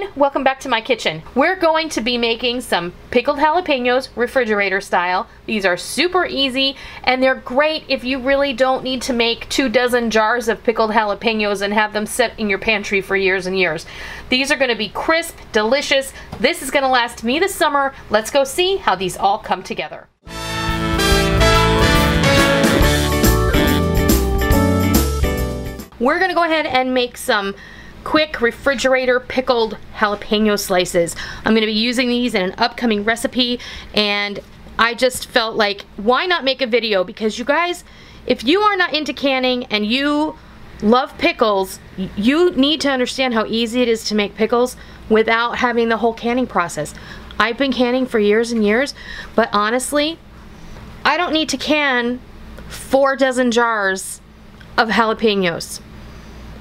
everyone, welcome back to my kitchen. We're going to be making some pickled jalapenos refrigerator style. These are super easy and they're great if you really don't need to make 24 jars of pickled jalapenos and have them sit in your pantry for years and years. These are going to be crisp, delicious. This is going to last me the summer. Let's go see how these all come together. We're going to go ahead and make some quick refrigerator pickled jalapeno slices. I'm going to be using these in an upcoming recipe, and I just felt like, why not make a video? Because you guys, if you are not into canning and you love pickles, you need to understand how easy it is to make pickles without having the whole canning process. I've been canning for years and years, but honestly, I don't need to can 24 jars of jalapenos.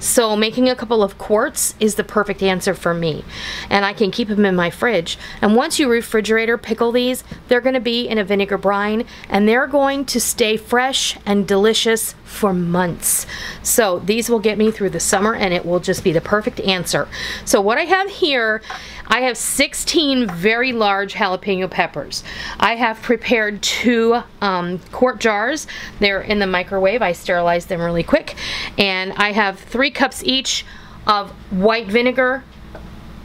So making a couple of quarts is the perfect answer for me, and I can keep them in my fridge. And once you refrigerator pickle these, they're going to be in a vinegar brine and they're going to stay fresh and delicious for months. So these will get me through the summer and it will just be the perfect answer. So what I have here, I have 16 very large jalapeno peppers. I have prepared 2 quart jars. They're in the microwave. I sterilized them really quick. And I have 3 cups each of white vinegar,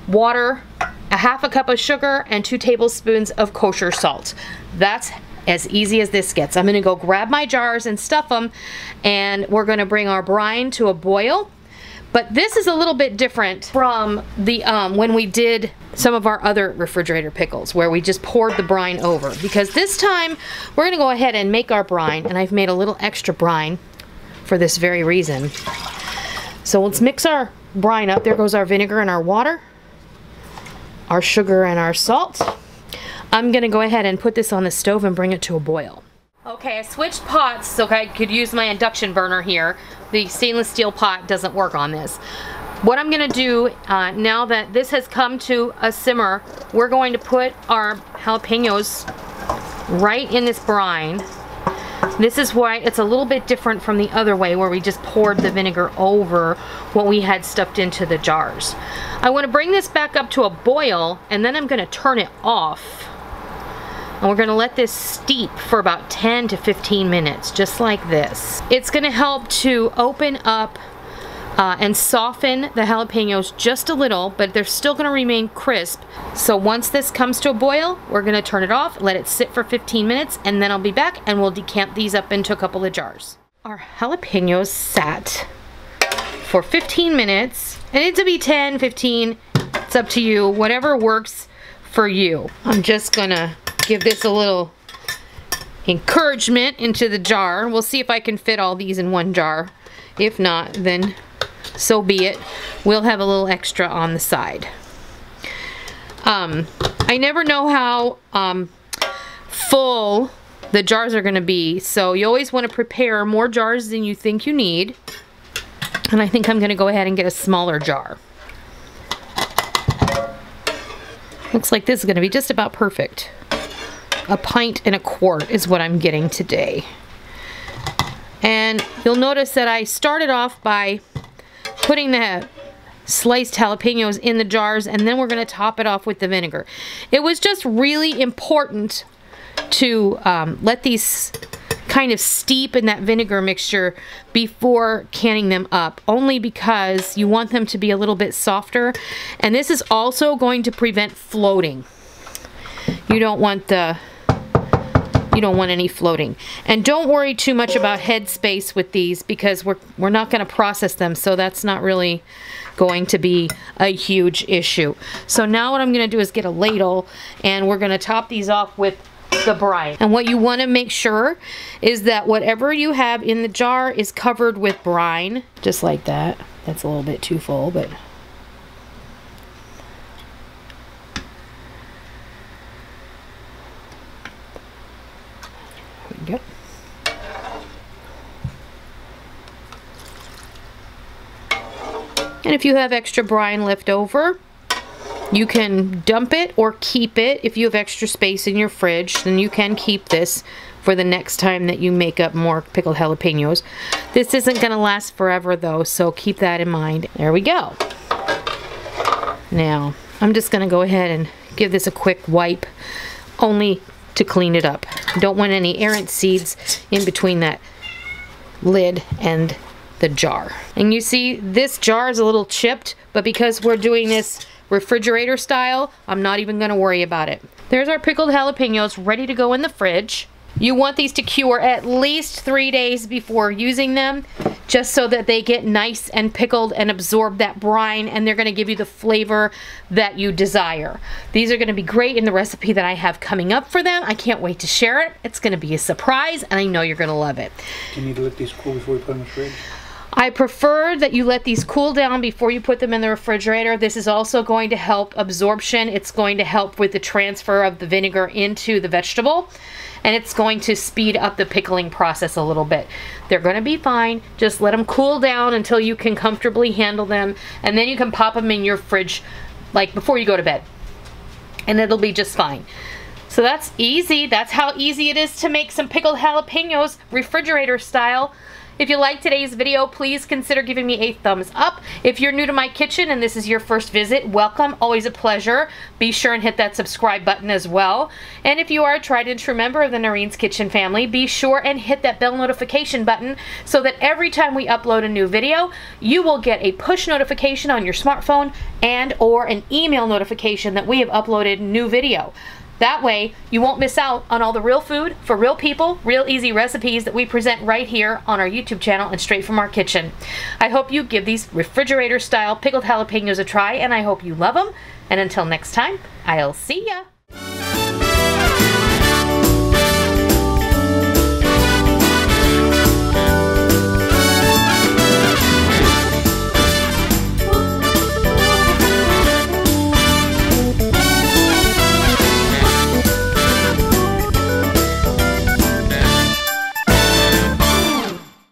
water, a half a cup of sugar, and 2 tablespoons of kosher salt. That's as easy as this gets. I'm gonna go grab my jars and stuff them, and we're gonna bring our brine to a boil. But this is a little bit different from the when we did some of our other refrigerator pickles where we just poured the brine over, because this time we're gonna go ahead and make our brine, and I've made a little extra brine for this very reason. So let's mix our brine up. There goes our vinegar and our water, our sugar and our salt. I'm gonna go ahead and put this on the stove and bring it to a boil. Okay, I switched pots so I could use my induction burner here. The stainless steel pot doesn't work on this. What I'm gonna do now that this has come to a simmer, we're going to put our jalapenos right in this brine. This is why it's a little bit different from the other way where we just poured the vinegar over what we had stuffed into the jars. I want to bring this back up to a boil, and then I'm going to turn it off. And we're going to let this steep for about 10 to 15 minutes, just like this. It's going to help to open up and soften the jalapenos just a little, but they're still going to remain crisp. So once this comes to a boil, we're going to turn it off, let it sit for 15 minutes, and then I'll be back and we'll decant these up into a couple of jars. Our jalapenos sat for 15 minutes. It needs to be 10, 15, it's up to you, whatever works for you. I'm just gonna give this a little encouragement into the jar. We'll see if I can fit all these in one jar. If not, then so be it. We'll have a little extra on the side. I never know how full the jars are going to be, so you always want to prepare more jars than you think you need. And I think I'm going to go ahead and get a smaller jar. Looks like this is going to be just about perfect. 1 pint and a quart is what I'm getting today. And you'll notice that I started off by putting the sliced jalapenos in the jars, and then we're going to top it off with the vinegar. It was just really important to let these kind of steep in that vinegar mixture before canning them up, only because you want them to be a little bit softer, and this is also going to prevent floating. You don't want any floating. And don't worry too much about head space with these, because we're not going to process them, so that's not really going to be a huge issue. So now what I'm going to do is get a ladle, and we're going to top these off with the brine. And what you want to make sure is that whatever you have in the jar is covered with brine, just like that. That's a little bit too full, but yep. And if you have extra brine left over, you can dump it or keep it. If you have extra space in your fridge, then you can keep this for the next time that you make up more pickled jalapenos. This isn't going to last forever though, so keep that in mind. There we go. Now, I'm just gonna go ahead and give this a quick wipe, only to clean it up. Don't want any errant seeds in between that lid and the jar. And you see this jar is a little chipped, but because we're doing this refrigerator style, I'm not even gonna worry about it. There's our pickled jalapenos ready to go in the fridge. You want these to cure at least 3 days before using them, just so that they get nice and pickled and absorb that brine, and they're gonna give you the flavor that you desire. These are gonna be great in the recipe that I have coming up for them. I can't wait to share it. It's gonna be a surprise, and I know you're gonna love it. Do you need to let these cool before we put them in the fridge? I prefer that you let these cool down before you put them in the refrigerator. This is also going to help absorption. It's going to help with the transfer of the vinegar into the vegetable, and it's going to speed up the pickling process a little bit. They're going to be fine. Just let them cool down until you can comfortably handle them, and then you can pop them in your fridge like before you go to bed, and it'll be just fine. So that's easy. That's how easy it is to make some pickled jalapenos refrigerator style. If you liked today's video, please consider giving me a thumbs up. If you're new to my kitchen and this is your first visit, welcome. Always a pleasure. Be sure and hit that subscribe button as well. And if you are a tried and true member of the Noreen's Kitchen family, be sure and hit that bell notification button so that every time we upload a new video, you will get a push notification on your smartphone and or an email notification that we have uploaded new video. That way, you won't miss out on all the real food for real people, real easy recipes that we present right here on our YouTube channel and straight from our kitchen. I hope you give these refrigerator-style pickled jalapenos a try, and I hope you love them. And until next time, I'll see ya!